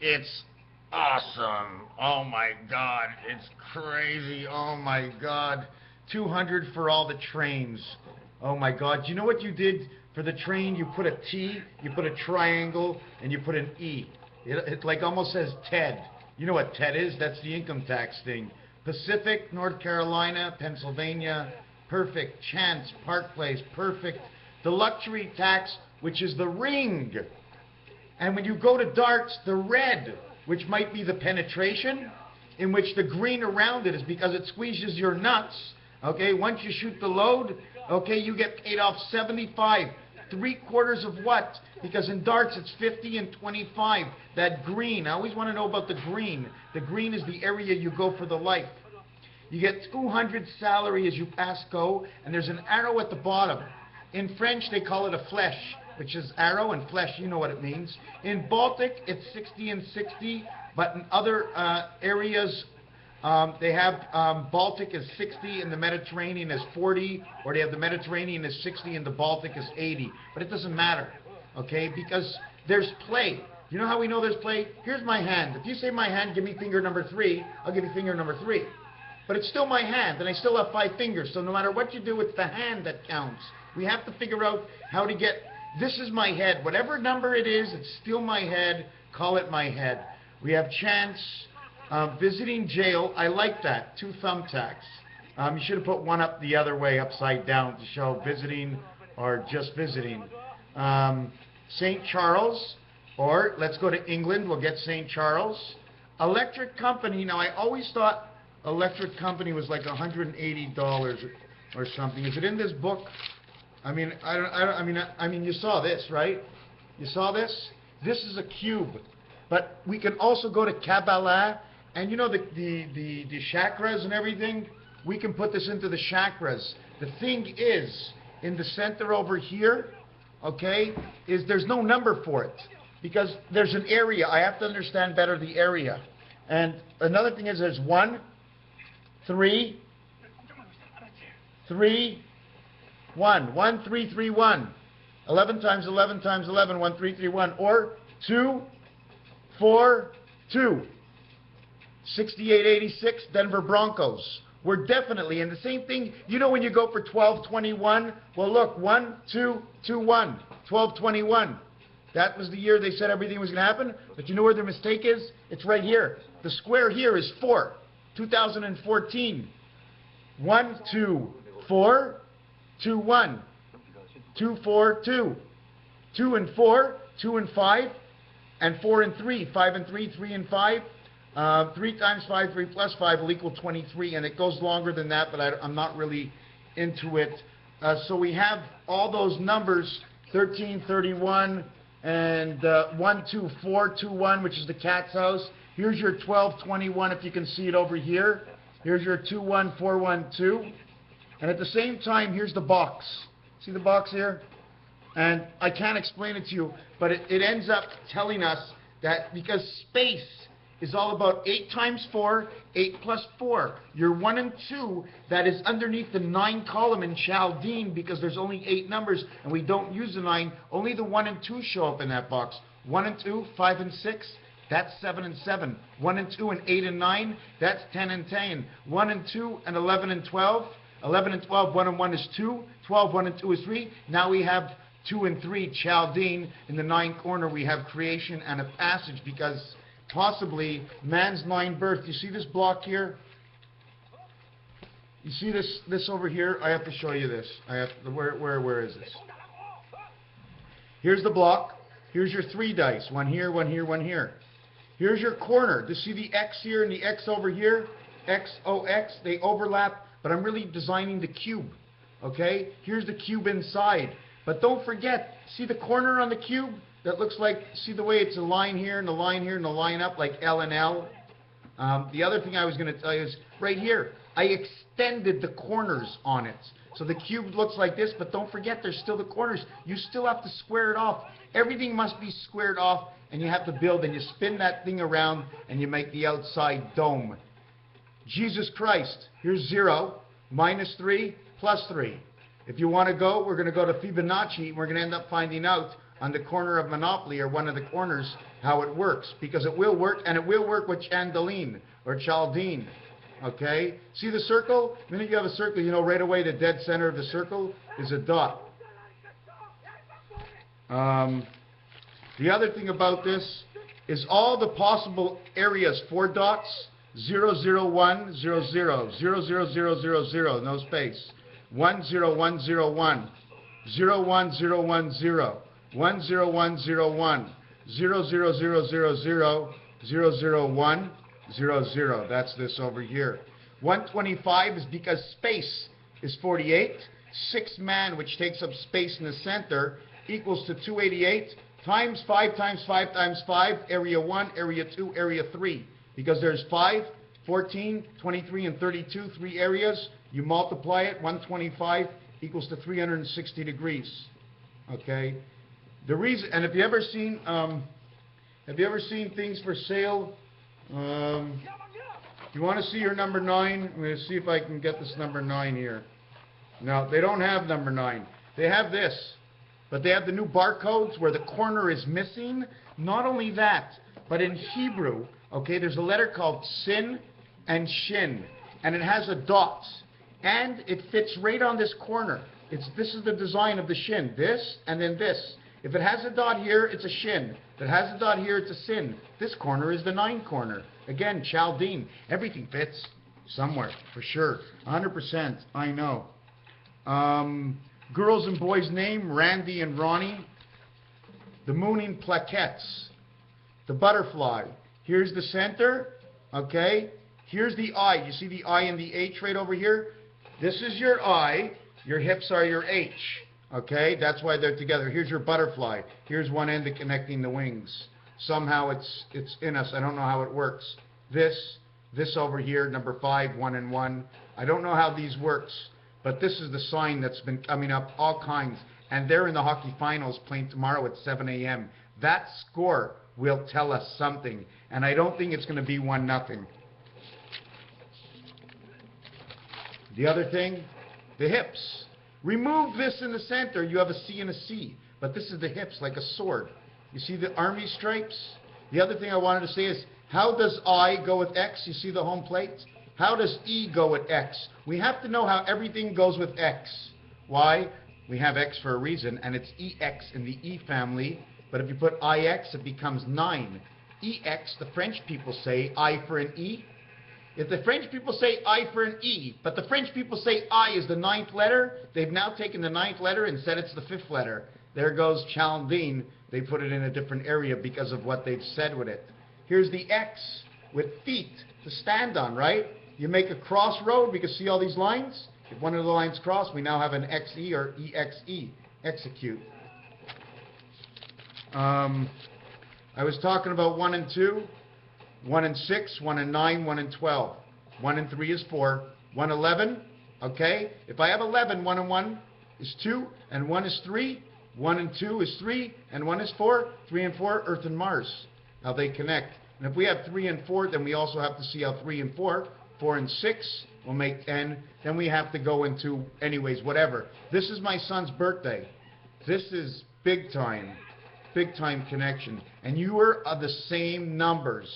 It's awesome. Oh my God. It's crazy. Oh my God. 200 for all the trains. Oh my God. Do you know what you did for the train? You put a T, you put a triangle, and you put an E. It like almost says TED. You know what TED is? That's the income tax thing. Pacific, North Carolina, Pennsylvania, perfect. Chance, Park Place, perfect. The luxury tax, which is the ring. And when you go to darts, the red, which might be the penetration, in which the green around it is because it squeezes your nuts. Okay, once you shoot the load, okay, you get paid off 75. 3/4 of what? Because in darts it's 50 and 25. That green, I always want to know about the green. The green is the area you go for the life. You get 200 salary as you pass go, and there's an arrow at the bottom. In French, they call it a flèche, which is arrow, and flèche, you know what it means. In Baltic, it's 60 and 60, but in other areas, they have Baltic is 60 and the Mediterranean is 40, or they have the Mediterranean is 60 and the Baltic is 80. But it doesn't matter, okay, because there's play. You know how we know there's play? Here's my hand. If you say my hand, give me finger number 3, I'll give you finger number 3. But it's still my hand, and I still have 5 fingers, so no matter what you do, it's the hand that counts. We have to figure out how to get, this is my head. Whatever number it is, it's still my head. Call it my head. We have chance, visiting jail. I like that. 2 thumbtacks. You should have put one up the other way, upside down, to show visiting or just visiting. St. Charles, or let's go to England. We'll get St. Charles. Electric company. Now, I always thought electric company was like $180 or something. Is it in this book? I mean, I mean, you saw this, right? You saw this? This is a cube. But we can also go to Kabbalah, and you know the chakras and everything? We can put this into the chakras. The thing is, in the center over here, okay, is there's no number for it. Because there's an area. I have to understand better the area. And another thing is there's 1, 3, 3, 1, 1, 3, 3, 1. 11 times 11 times 11, 1, 3, 3, 1. Or 2, 4, 2. 68, 86, Denver Broncos. We're definitely, and the same thing, you know when you go for 12, 21? Well, look, 1, 2, 2, 1. 12, 21. That was the year they said everything was going to happen. But you know where their mistake is? It's right here. The square here is 4. 2014. 1, 2, 4. 2, 1, 2, 4, 2, 2 and 4, 2 and 5, and 4 and 3, 5 and 3, 3 and 5, 3 times 5, 3 plus 5 will equal 23, and it goes longer than that, but I'm not really into it. So we have all those numbers, 13, 31, and 1, 2, 4, 2, 1, which is the cat's house. Here's your 12, 21, if you can see it over here. Here's your 2, 1, 4, 1, 2. And at the same time, here's the box. See the box here? And I can't explain it to you, but it ends up telling us that because space is all about 8 times 4, 8 plus 4. Your 1 and 2, that is underneath the 9 column in Chaldean, because there's only 8 numbers, and we don't use the 9. Only the 1 and 2 show up in that box. 1 and 2, 5 and 6. That's 7 and 7. 1 and 2 and 8 and 9. That's 10 and 10. 1 and 2 and 11 and 12. 11 and 12, 1 and 1 is 2. 12, 1 and 2 is 3. Now we have 2 and 3, Chaldean. In the 9th corner, we have creation and a passage, because possibly man's 9 birth. You see this block here? You see this over here? I have to show you this. Where is this? Here's the block. Here's your 3 dice. 1 here, 1 here, 1 here. Here's your corner. Do you see the X here and the X over here? X, O, X. They overlap. But I'm really designing the cube, okay? Here's the cube inside. But don't forget, see the corner on the cube? That looks like, see the way it's a line here and a line here and a line up, like L and L? The other thing I was going to tell you is, right here, I extended the corners on it. So the cube looks like this, but don't forget, there's still the corners. You still have to square it off. Everything must be squared off, and you have to build, and you spin that thing around, and you make the outside dome. Jesus Christ, here's 0, -3, +3. If you want to go, we're going to go to Fibonacci, and we're going to end up finding out on the corner of Monopoly or one of the corners how it works, because it will work, and it will work with Chandelier or Chaldine. Okay? See the circle? The minute you have a circle, you know right away the dead center of the circle is a dot. The other thing about this is all the possible areas, 4 dots, 0, 0, 1, 0, 0, 0, 0, 0, 0, 0, no space, 1, 0, 1, 0, 1, 0, 1, 0, 1, 0, 1, 0, 1, 0, 1, 0, 0, 0, 0, 0, 0, 0, 1, 0, 0. That's this over here. 125 is because space is 48. 6 man, which takes up space in the center, equals to 288 times 5 times 5 times 5, area 1, area 2, area 3. Because there's 5, 14, 23, and 32, 3 areas. You multiply it, 125 equals to 360 degrees. Okay? The reason, and have you ever seen things for sale? You want to see your number 9? I'm going to see if I can get this number 9 here. No, they don't have number 9. They have this. But they have the new barcodes where the corner is missing. Not only that, but in Hebrew, okay, there's a letter called sin and shin. And it has a dot. And it fits right on this corner. This is the design of the shin. This and then this. If it has a dot here, it's a shin. If it has a dot here, it's a sin. This corner is the 9 corner. Again, Chaldine. Everything fits somewhere, for sure. 100%, I know. Girls and boys' name, Randy and Ronnie. The mooning plaquettes. The butterfly. Here's the center, okay? Here's the I. You see the I and the H right over here? This is your I. Your hips are your H. Okay? That's why they're together. Here's your butterfly. Here's one end connecting the wings. Somehow it's in us. I don't know how it works. This over here, number 5, 1 and 1. I don't know how these works, but this is the sign that's been coming up, all kinds. And they're in the hockey finals playing tomorrow at 7 a.m. That score will tell us something. And I don't think it's going to be 1-0. The other thing, the hips. Remove this in the center, you have a C and a C. But this is the hips, like a sword. You see the army stripes? The other thing I wanted to say is, how does I go with X? You see the home plate? How does E go with X? We have to know how everything goes with X. Why? We have X for a reason, and it's EX in the E family. But if you put IX, it becomes 9. EX, the French people say I for an E. If the French people say I for an E, but the French people say I is the 9th letter, they've now taken the 9th letter and said it's the 5th letter. There goes Chaldine. They put it in a different area because of what they've said with it. Here's the X with feet to stand on, right? You make a crossroad, we can see all these lines. If one of the lines cross, we now have an XE or EXE, execute. I was talking about 1 and 2, 1 and 6, 1 and 9, 1 and 12. 1 and 3 is 4. 1, 11, okay? If I have 11, 1 and 1 is 2, and 1 is 3. 1 and 2 is 3, and 1 is 4. 3 and 4, Earth and Mars, how they connect. And if we have 3 and 4, then we also have to see how 3 and 4, 4 and 6 will make 10. Then we have to go into, anyways, whatever. This is my son's birthday. This is big time connection. And you are the same numbers,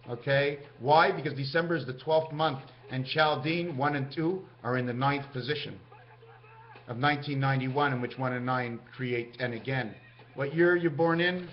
okay? Why? Because December is the 12th month, and Chaldine, 1 and 2, are in the 9th position of 1991, in which 1 and 9 create 10 again. What year are you born in?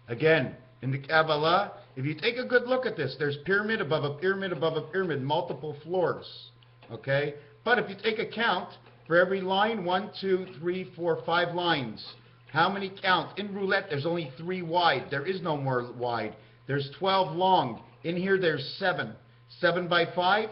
Again, in the Kabbalah, if you take a good look at this, there's pyramid above a pyramid above a pyramid, multiple floors, okay? But if you take a count, for every line, 1, 2, 3, 4, 5 lines. How many counts? In roulette, there's only 3 wide. There is no more wide. There's 12 long. In here, there's 7. 7 by 5?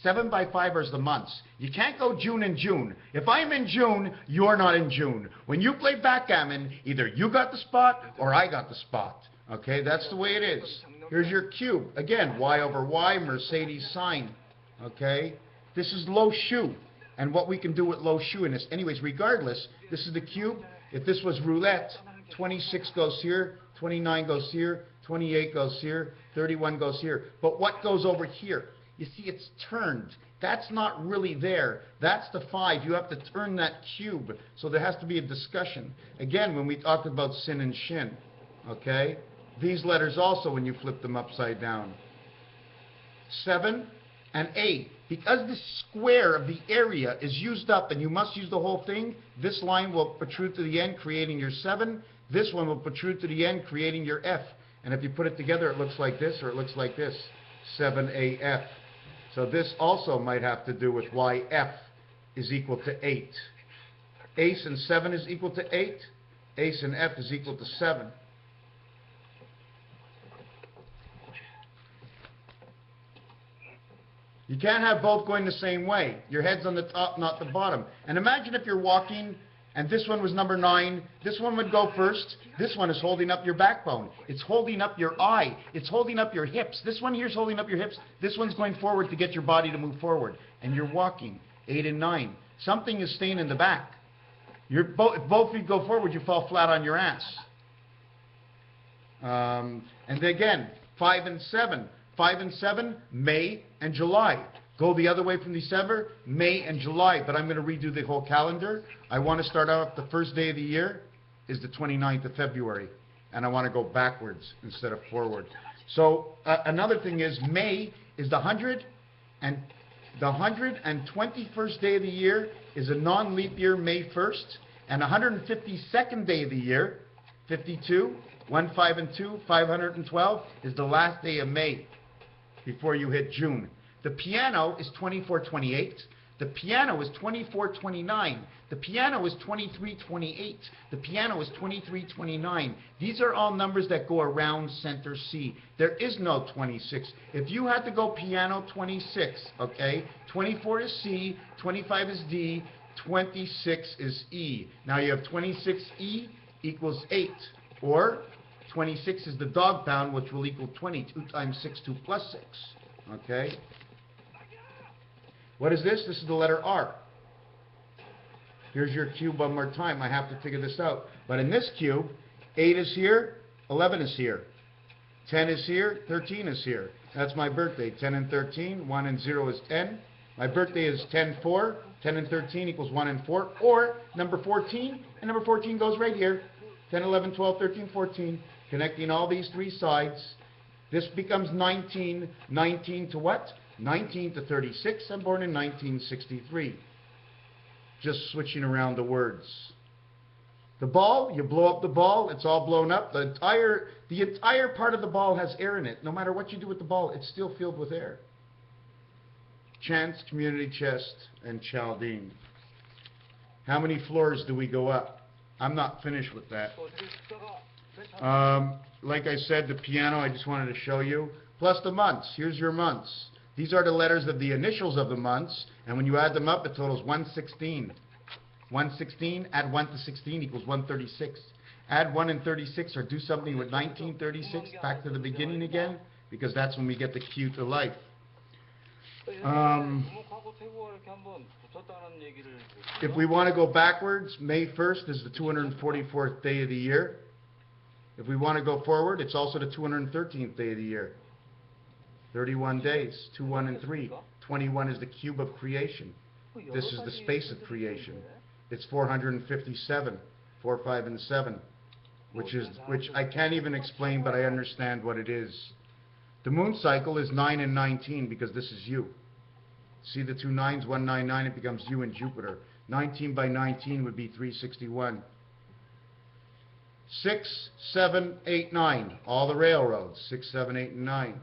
7 by 5 is the months. You can't go June and June. If I'm in June, you're not in June. When you play backgammon, either you got the spot or I got the spot. Okay, that's the way it is. Here's your cube. Again, Y over Y, Mercedes sign. Okay, this is low shoe. And what we can do with low shoe in this. Anyways, regardless, this is the cube. If this was roulette, 26 goes here, 29 goes here, 28 goes here, 31 goes here. But what goes over here? You see, it's turned. That's not really there. That's the 5. You have to turn that cube. So there has to be a discussion. Again, when we talked about sin and shin, okay? These letters also, when you flip them upside down. 7 and 8. Because the square of the area is used up and you must use the whole thing, this line will protrude to the end, creating your 7. This one will protrude to the end, creating your F. And if you put it together, it looks like this or it looks like this. 7AF. So this also might have to do with why F is equal to 8. Ace and 7 is equal to 8. Ace and F is equal to 7. You can't have both going the same way. Your head's on the top, not the bottom. And imagine if you're walking and this one was number 9. This one would go first. This one is holding up your backbone. It's holding up your eye. It's holding up your hips. This one here is holding up your hips. This one's going forward to get your body to move forward. And you're walking. 8 and 9. Something is staying in the back. If both feet go forward, you fall flat on your ass. And again, 5 and 7. 5 and 7, May and July. Go the other way from December, May and July. But I'm going to redo the whole calendar. I want to start out the first day of the year is the 29th of February. And I want to go backwards instead of forward. So another thing is May is the 121st day of the year is a non-leap year, May 1st. And 152nd day of the year, 52, 1, 5, and 2, 512, is the last day of May before you hit June. The piano is 2428. The piano is 2429. The piano is 2328. The piano is 2329. These are all numbers that go around center C. There is no 26. If you had to go piano, 26, okay? 24 is C, 25 is D, 26 is E. Now you have 26E equals 8. Or 26 is the dog pound, which will equal 20. 2 times 6, 2 plus 6. Okay? What is this? This is the letter R. Here's your cube one more time. I have to figure this out. But in this cube, 8 is here, 11 is here. 10 is here, 13 is here. That's my birthday. 10 and 13, 1 and 0 is 10. My birthday is 10-4. 10 and 13 equals 1 and 4. Or number 14, and number 14 goes right here. 10, 11, 12, 13, 14. Connecting all these three sides. This becomes 19. 19 to what? 19 to 36. I'm born in 1963. Just switching around the words. The ball, you blow up the ball, it's all blown up. The entire part of the ball has air in it. No matter what you do with the ball, it's still filled with air. Chance, community chest, and Chaldean. How many floors do we go up? I'm not finished with that. Like I said, the piano, I just wanted to show you. Plus the months. Here's your months. These are the letters of the initials of the months, and when you add them up, it totals 116. 116, add 1 to 16 equals 136. Add 1 and 36, or do something with 1936, back to the beginning again, because that's when we get the Q to life. If we want to go backwards, May 1st is the 244th day of the year. If we want to go forward, it's also the 213th day of the year. 31 days, 2, 1, and 3. 21 is the cube of creation. This is the space of creation. It's 457, 4, 5, and 7, which I can't even explain, but I understand what it is. The moon cycle is 9 and 19 because this is you. See the two 9s, 199, it becomes you and Jupiter. 19 by 19 would be 361. 6, 7, 8, 9, all the railroads, 6, 7, 8, and 9.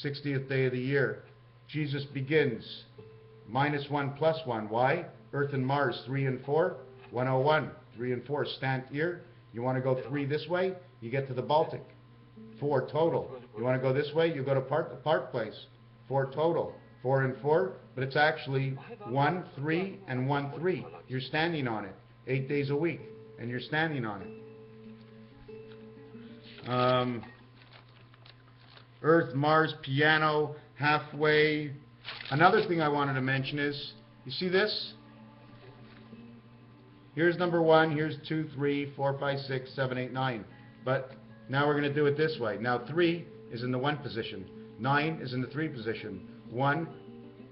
60th day of the year. Jesus begins. -1 + 1. Why? Earth and Mars, 3 and 4. 101. 3 and 4. Stand here. You want to go 3 this way? You get to the Baltic. 4 total. You want to go this way? You go to Park Place. 4 total. 4 and 4. But it's actually 1, 3, and 1, 3. You're standing on it. 8 days a week. And you're standing on it. Earth, Mars, piano, halfway. Another thing I wanted to mention is, you see this? Here's number 1, here's 2, 3, 4, 5, 6, 7, 8, 9. But now we're going to do it this way. Now 3 is in the 1 position. 9 is in the 3 position. 1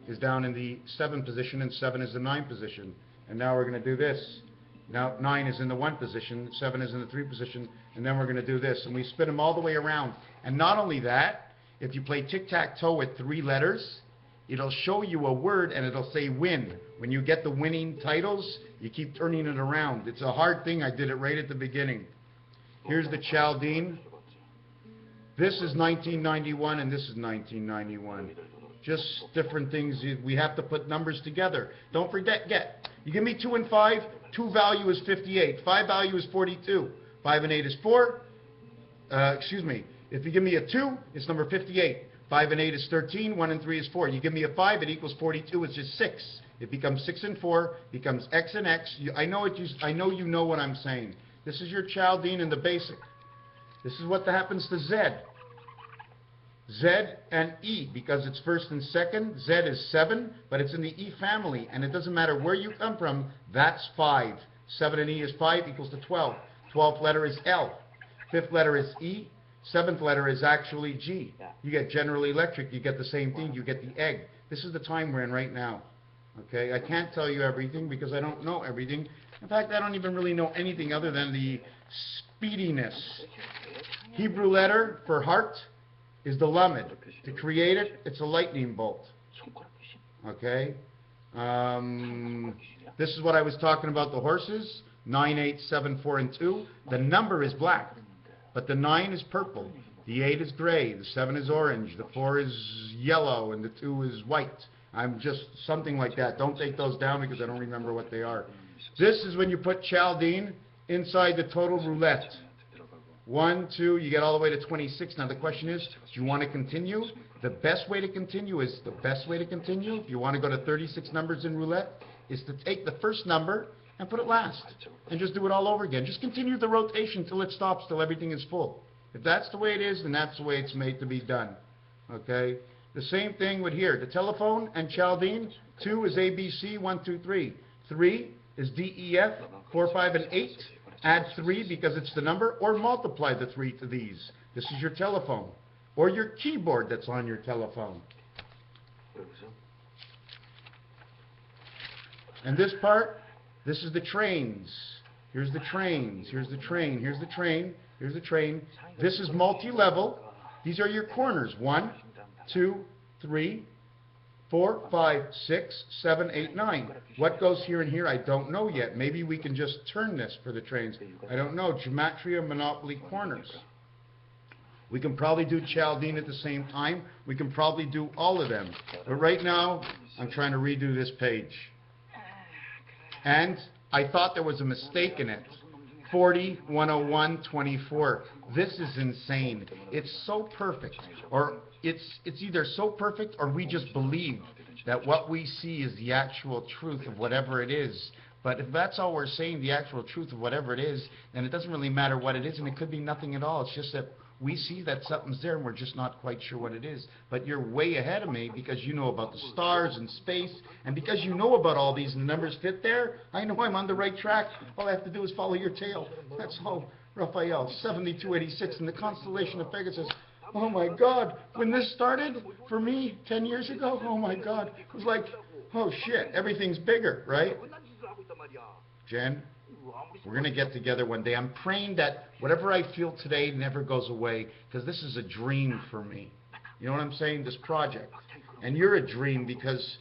is down in the 7 position, and 7 is the 9 position. And now we're going to do this. Now 9 is in the 1 position, 7 is in the 3 position, and then we're going to do this. And we spin them all the way around. And not only that, if you play tic-tac-toe with 3 letters, it'll show you a word and it'll say win. When you get the winning titles, you keep turning it around. It's a hard thing. I did it right at the beginning. Here's the Chaldean. This is 1991 and this is 1991. Just different things. We have to put numbers together. Don't forget, you give me 2 and 5, 2 value is 58, 5 value is 42, 5 and 8 is 4. If you give me a 2, it's number 58. 5 and 8 is 13, 1 and 3 is 4. You give me a 5, it equals 42, it's just 6. It becomes 6 and 4, becomes X and X. I know you know what I'm saying. This is your Chaldean in the basic. This is what happens to Z. Z and E, because it's first and second. Z is 7, but it's in the E family, and it doesn't matter where you come from, that's 5. 7 and E is 5 equals to 12. 12th letter is L. 5th letter is E. 7th letter is actually G. You get General Electric, you get the same thing, you get the egg. This is the time we're in right now. Okay, I can't tell you everything because I don't know everything. In fact, I don't even really know anything other than the speediness. Hebrew letter for heart is the lamed. To create it, it's a lightning bolt. Okay? This is what I was talking about, the horses. 9, 8, 7, 4, and 2. The number is black, but the 9 is purple. The 8 is gray. The 7 is orange. The 4 is yellow, and the 2 is white. I'm just something like that. Don't take those down because I don't remember what they are. This is when you put Chaldean inside the total roulette. 1, 2, you get all the way to 26. Now the question is, do you want to continue? The best way to continue is, if you want to go to 36 numbers in roulette, is to take the first number and put it last. And just do it all over again. Just continue the rotation till it stops, till everything is full. If that's the way it is, then that's the way it's made to be done. Okay? The same thing with here. The telephone and Chaldean, 2 is ABC, 1, 2, 3. 3 is DEF, 4, 5, and 8. Add 3 because it's the number, or multiply the 3 to these. This is your telephone, or your keyboard that's on your telephone. And this part, this is the trains. Here's the trains. Here's the train. Here's the train. Here's the train. This is multi-level. These are your corners. 1, 2, 3, 4, 5, 6, 7, 8, 9. What goes here and here, I don't know yet. Maybe we can just turn this for the trains. I don't know. Gematria Monopoly corners. We can probably do Chaldean at the same time. We can probably do all of them. But right now, I'm trying to redo this page. And I thought there was a mistake in it. 40, 101, 24. This is insane. It's so perfect. Or it's either so perfect or we just believe that what we see is the actual truth of whatever it is. But if that's all we're saying, the actual truth of whatever it is, then it doesn't really matter what it is, and it could be nothing at all. It's just that we see that something's there and we're just not quite sure what it is. But you're way ahead of me because you know about the stars and space, and because you know about all these and the numbers fit there, I know I'm on the right track. All I have to do is follow your tail. That's all. Raphael, 7286 in the constellation of PEICES. Oh my God, when this started for me 10 years ago, oh my God, it was like, oh shit, everything's bigger, right? Jen, we're going to get together one day. I'm praying that whatever I feel today never goes away, because this is a dream for me. You know what I'm saying? This project. And you're a dream because,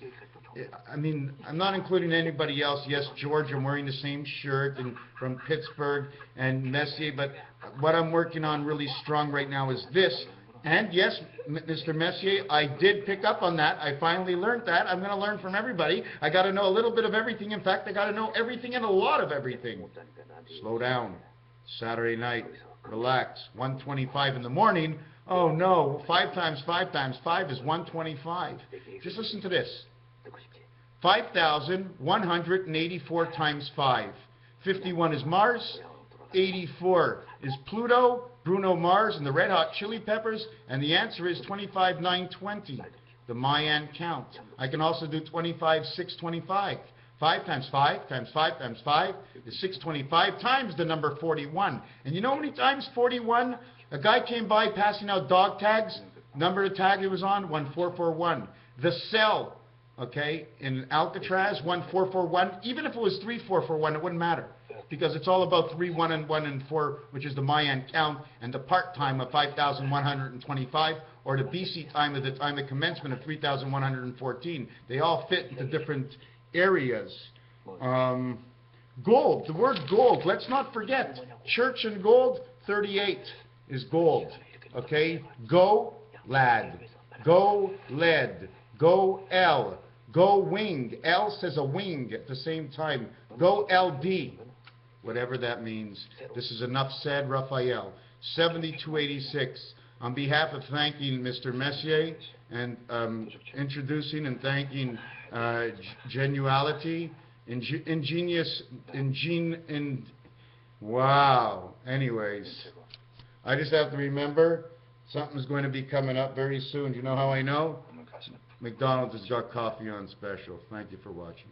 I mean, I'm not including anybody else. Yes, George, I'm wearing the same shirt and from Pittsburgh and Messier, but what I'm working on really strong right now is this. And yes, Mr. Messier, I did pick up on that. I finally learned that. I'm going to learn from everybody. I got to know a little bit of everything. In fact, I got to know everything and a lot of everything. Slow down. Saturday night. Relax. 1:25 in the morning. Oh no, 5 times 5 times 5 is 125. Just listen to this. 5,184 times 5. 51 is Mars. 84 is Pluto, Bruno Mars, and the Red Hot Chili Peppers, and the answer is 25,920, the Mayan count. I can also do 25,625. 5 times 5 times 5 times 5 is 625 times the number 41. And you know how many times 41? A guy came by passing out dog tags. Number of tag it was on, 1441. The cell, okay, in Alcatraz, 1441. Even if it was 3441, it wouldn't matter. Because it's all about 3, 1, and 1, and 4, which is the Mayan count, and the part time of 5,125, or the BC time of the time of commencement of 3,114. They all fit into different areas. Gold, the word gold, let's not forget, church and gold, 38 is gold. Okay, go, lad, go, lead, go, L, go, wing. L says a wing at the same time. Go, LD. Whatever that means. This is enough said, Raphael. 7286. On behalf of thanking Mr. Messier and introducing and thanking Genuality, wow. Anyways, I just have to remember something's going to be coming up very soon. Do you know how I know? McDonald's has got coffee on special. Thank you for watching.